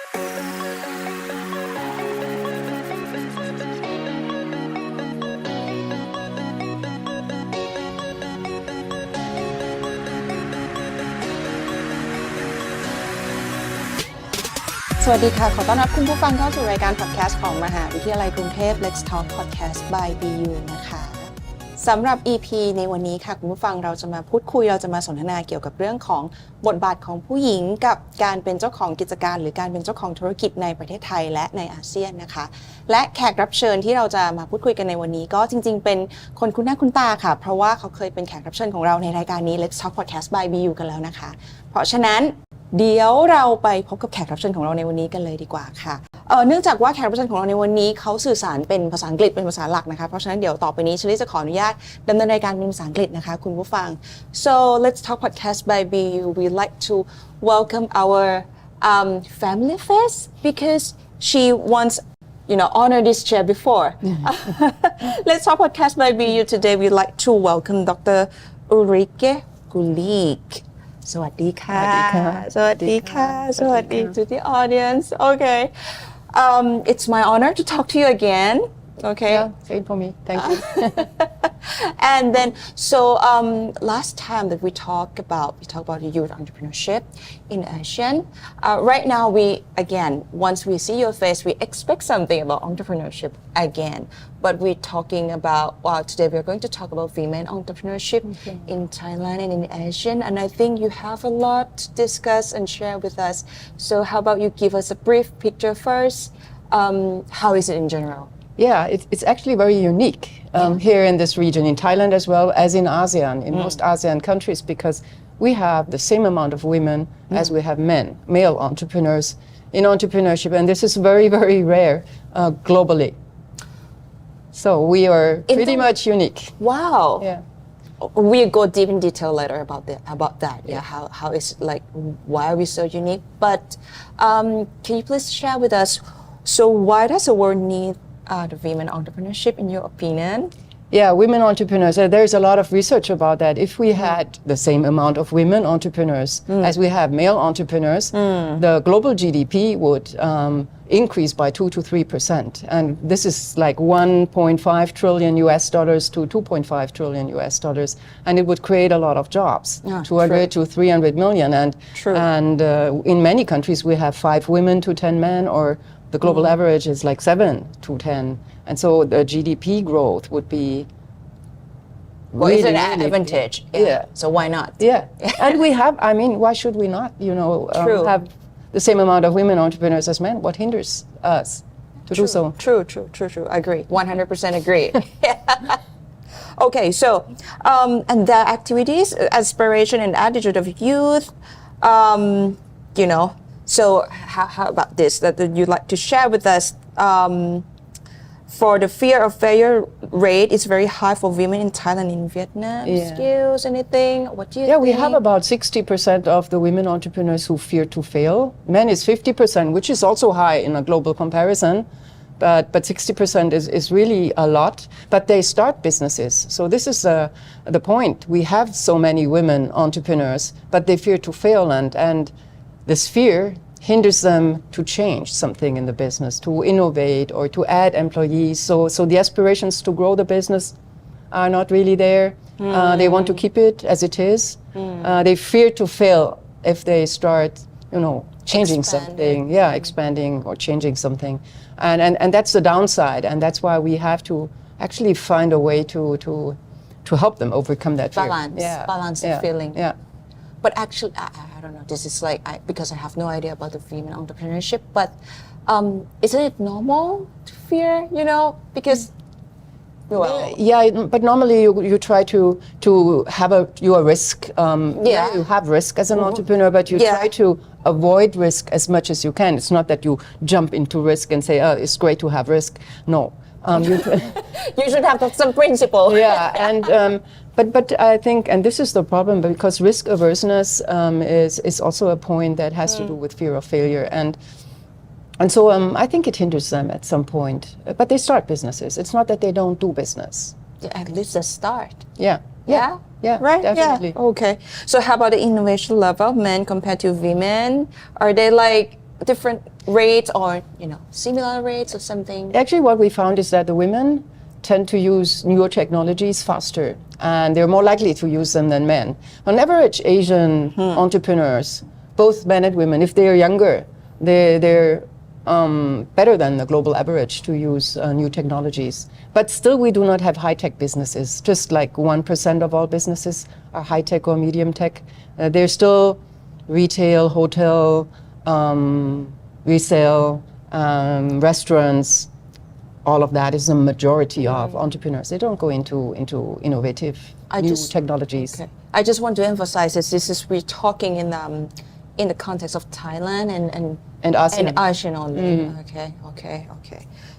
สวัสดีค่ะขอต้อนรับคุณผู้ฟังเข้าสู่รายการพอดแคสต์ของมหาวิทยาลัยกรุงเทพ Let's Talk Podcast by BU นะคะสำหรับ EP ในวันนี้ค่ะคุณผู้ฟังเราจะมาพูดคุยเราจะมาสนทนาเกี่ยวกับเรื่องของบทบาทของผู้หญิงกับการเป็นเจ้าของกิจการหรือการเป็นเจ้าของธุรกิจในประเทศไทยและในอาเซียนนะคะและแขกรับเชิญที่เราจะมาพูดคุยกันในวันนี้ก็จริงๆเป็นคนคุ้นหน้าคุ้นตาค่ะเพราะว่าเขาเคยเป็นแขกรับเชิญของเราในรายการนี้ Let's Talk Podcast by BU กันแล้วนะคะเพราะฉะนั้นเดี๋ยวเราไปพบกับแขกรับเชิญของเราในวันนี้กันเลยดีกว่าค่ะเนื่องจากว่าแขกรับเชิญของเราในวันนี้เขาสื่อสารเป็นภาษาอังกฤษเป็นภาษาหลักนะคะเพราะฉะนั้นเดี๋ยวต่อไปนี้เชอรี่จะขออนุญาตดำเนินรายการเป็นภาษาอังกฤษนะคะคุณผู้ฟัง so let's talk podcast by BU we like to welcome our family face because she once honored this chair before let's talk podcast by BU today we like to welcome Dr. Ulrike Gulikสวัสดีค่ะสวัสดีค่ะสวัสดี to the audience okay it's my honor to talk to you again okay yeah same for me thank you and then so last time that we talked about youth entrepreneurship in ASEAN right now we again once we see your face we expect something about entrepreneurship again but we're talking about today we're going to talk about female entrepreneurship in Thailand and in ASEAN and I think you have a lot to discuss and share with us so how about you give us a brief picture first how is it in general Yeah, it's actually very unique here in this region, in Thailand as well as in ASEAN, in most ASEAN countries, because we have the same amount of women as we have men, male entrepreneurs in entrepreneurship, and this is very, very rare globally. So we are pretty much unique. Wow. Yeah. We'll go deep in detail later about that. Yeah, how is it like? Why are we so unique? But can you please share with us? So why does the world need the women entrepreneurship in your opinion? Yeah, women entrepreneurs. There's a lot of research about that. If we had the same amount of women entrepreneurs as we have male entrepreneurs, the global GDP would increase by 2 to 3%. And this is like 1.5 trillion US dollars to 2.5 trillion US dollars. And it would create a lot of jobs, 200 to 300 million. And in many countries, we have 5 women to 10 men, or the global average is like 7 to 10. And so the GDP growth would be well, it's an advantage. Yeah. So why not? Yeah. And we have, I mean, why should we not, have the same amount of women entrepreneurs as men? What hinders us to do so? True. Agree. 100% agree. Okay, so, and the activities, aspiration and attitude of youth, so how about this, that you'd like to share with us? For the fear of failure rate is very high for women in Thailand and Vietnam. Skills, anything? What do you think? Yeah, we have about 60% of the women entrepreneurs who fear to fail. Men is 50%, which is also high in a global comparison. But 60% is really a lot. But they start businesses. So this is the point. We have so many women entrepreneurs, but they fear to fail. And this fear hinders them to change something in the business, to innovate or to add employees. So the aspirations to grow the business are not really there. They want to keep it as it is. They fear to fail if they start, changing something. Yeah, expanding or changing something. And that's the downside. And that's why we have to actually find a way to help them overcome that fear. Balance the feeling. Yeah. But actually, I don't know, this is like, because I have no idea about the female entrepreneurship, but isn't it normal to fear, because, but normally you try to have you risk, you have risk as an entrepreneur, but you try to avoid risk as much as you can. It's not that you jump into risk and say, it's great to have risk. No. You should have some principle. Yeah, and but I think, and this is the problem, because risk averseness is also a point that has to do with fear of failure, and so I think it hinders them at some point. But they start businesses. It's not that they don't do business. At least a start. Yeah. Right. Definitely. Yeah. Okay. So how about the innovation level of men compared to women? Are they like different? rates or, similar rates or something? Actually, what we found is that the women tend to use newer technologies faster, and they're more likely to use them than men. On average, Asian entrepreneurs, both men and women, if they are younger, they're better than the global average to use new technologies. But still, we do not have high-tech businesses. Just like 1% of all businesses are high-tech or medium-tech. They're still retail, hotel, resale, restaurants. All of that is a majority of entrepreneurs. They don't go into innovative new technologies. Okay. I just want to emphasize this is we're talking in the context of Thailand And ASEAN. and ASEAN only. Okay.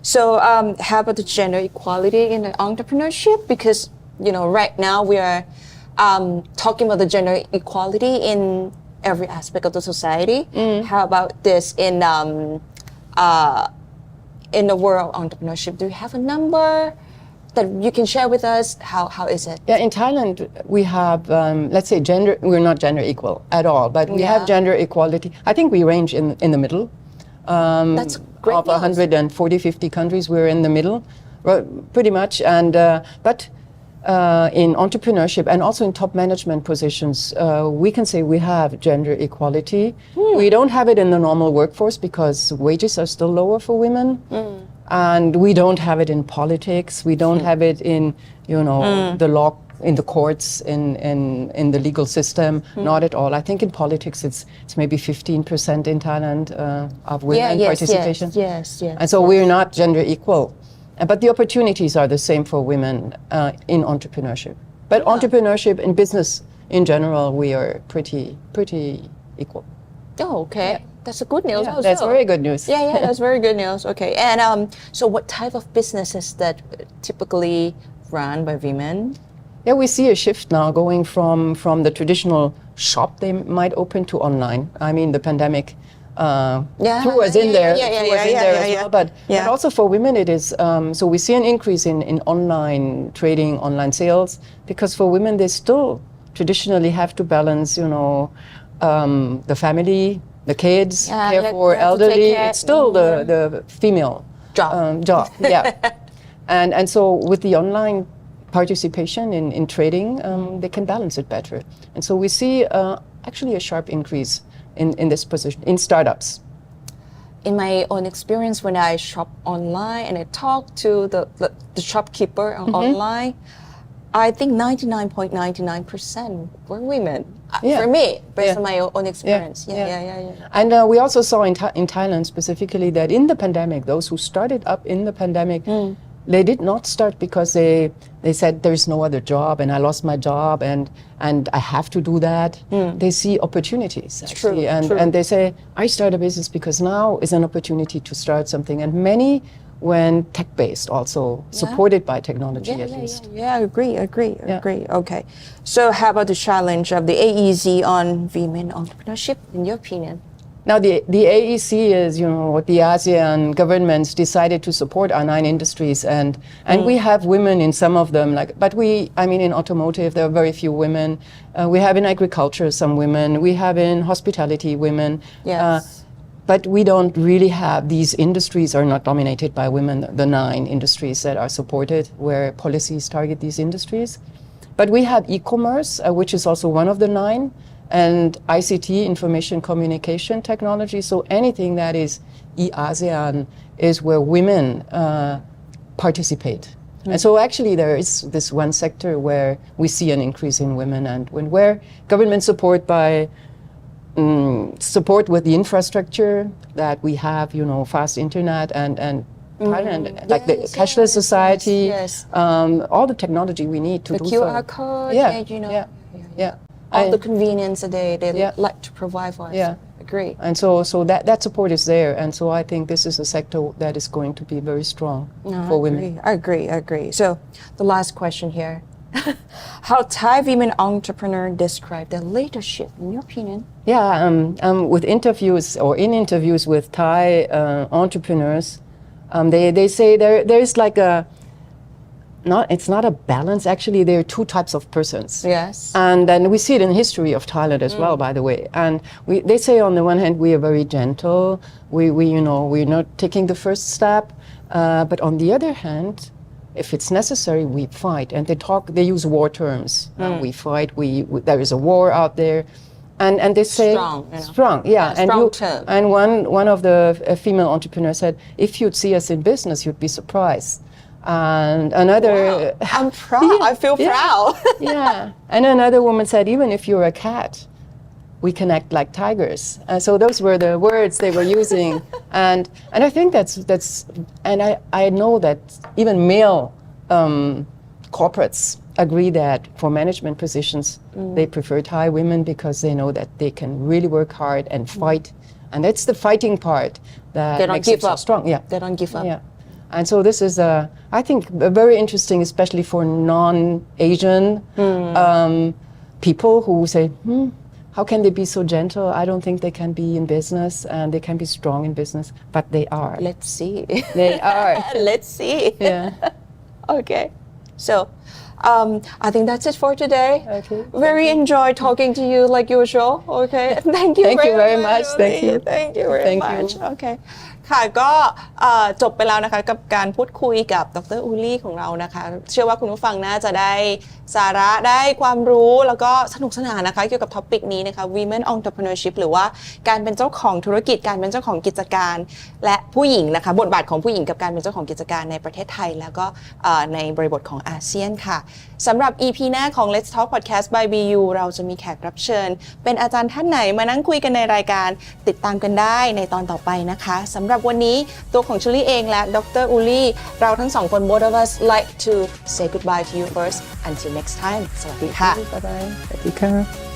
So how about the gender equality in the entrepreneurship? Because right now we are talking about the gender equality in every aspect of the society. How about this in the world of entrepreneurship? Do you have a number that you can share with us? How is it? Yeah, in Thailand, we have, let's say, we're not gender equal at all, but we have gender equality. I think we range in the middle. That's great Of news. 140, 50 countries, we're in the middle, pretty much. And but in entrepreneurship and also in top management positions, we can say we have gender equality. We don't have it in the normal workforce because wages are still lower for women. And we don't have it in politics. We don't have it in, the law, in the courts, in the legal system. Not at all. I think in politics it's maybe 15% in Thailand of women participation. Yes. And so we're not gender equal. But the opportunities are the same for women in entrepreneurship. But entrepreneurship in business in general, we are pretty equal. Oh, okay. Yeah. That's a good news. Yeah, also. that's very good news. Yeah, that's very good news. Okay, and so what type of businesses that typically run by women? Yeah, we see a shift now going from the traditional shop they might open to online. I mean, the pandemic threw us in there as well. But also for women, it is. So we see an increase in online trading, online sales, because for women, they still traditionally have to balance, the family, the kids, care for elderly. It's still the female job. Yeah. And so with the online participation in trading, they can balance it better. And so we see actually a sharp increase in this position, in startups. In my own experience, when I shop online and I talk to the shopkeeper online, I think 99.99% were women. For me, based on my own experience. Yeah. And we also saw in Thailand specifically that in the pandemic, those who started up in the pandemic, they did not start because they said there's no other job and I lost my job and I have to do that. They see opportunities actually. True. And they say, I start a business because now is an opportunity to start something. And many went tech-based also, supported by technology at least. Yeah, I agree. Okay. So how about the challenge of the AEC on women entrepreneurship, in your opinion? Now, the AEC is, what the ASEAN governments decided to support our 9 industries, and we have women in some of them. But in automotive, there are very few women. We have in agriculture some women. We have in hospitality women. Yes. But we don't really have, these industries are not dominated by women, the 9 industries that are supported, where policies target these industries. But we have e-commerce, which is also one of the 9. And ICT, information communication technology. So anything that is ASEAN is where women participate. And so actually there is this one sector where we see an increase in women, and where government support by support with the infrastructure that we have, fast internet and Thailand, like the cashless society, all the technology we need to the do QR code, Yeah. All the convenience that they like to provide for us. Yeah. Agree. And so that support is there. And so I think this is a sector that is going to be very strong for women. I agree. So the last question here. How Thai women entrepreneurs describe their leadership, in your opinion? Yeah, with interviews with Thai entrepreneurs, they say there is like it's not a balance. Actually, there are two types of persons. Yes. And then we see it in history of Thailand as well, by the way. And they say on the one hand, we are very gentle. We're not taking the first step. But on the other hand, if it's necessary, we fight. And they use war terms. We fight, there is a war out there. And they say strong, yeah. And one of the female entrepreneurs said, if you'd see us in business, you'd be surprised. And another, wow. I'm proud. I feel proud. Yeah. And another woman said, even if you're a cat, we can act like tigers. So those were the words they were using. And I think that's and I know that even male corporates agree that for management positions, they prefer Thai women because they know that they can really work hard and fight. And that's the fighting part that makes them so strong. Yeah. They don't give up. Yeah. And so this is, I think, very interesting, especially for non-Asian people who say, how can they be so gentle? I don't think they can be in business and they can be strong in business, but they are. Let's see. They are. Let's see. Yeah. Okay. So, I think that's it for today. Okay. Very enjoyed talking to you like usual. Okay. Thank you very much. Thank you. Thank you very much. Okay. ค่ะก็จบไปแล้วนะคะกับการพูดคุยกับดร.อูลี่ของเรานะคะเชื่อว่าคุณผู้ฟังน่าจะได้สาระได้ความรู้แล้วก็สนุกสนานนะคะเกี่ยวกับท็อปิกนี้นะคะ Women Entrepreneurship หรือว่าการเป็นเจ้าของธุรกิจการเป็นเจ้าของกิจการและผู้หญิงนะคะบทบาทของผู้หญิงกับการเป็นเจ้าของกิจการในประเทศไทยแล้วก็ในบริบทของอาเซียนค่ะสำหรับ EP หน้าของ Let's Talk Podcast by BU เราจะมีแขกรับเชิญเป็นอาจารย์ท่านไหนมานั่งคุยกันในรายการติดตามกันได้ในตอนต่อไปนะคะสำหรับวันนี้ตัวของชูลี่เองและดร.อูลี่เราทั้งสองคน both of us like to say goodbye to you first until next time สวัสดีค่ะ Bye bye.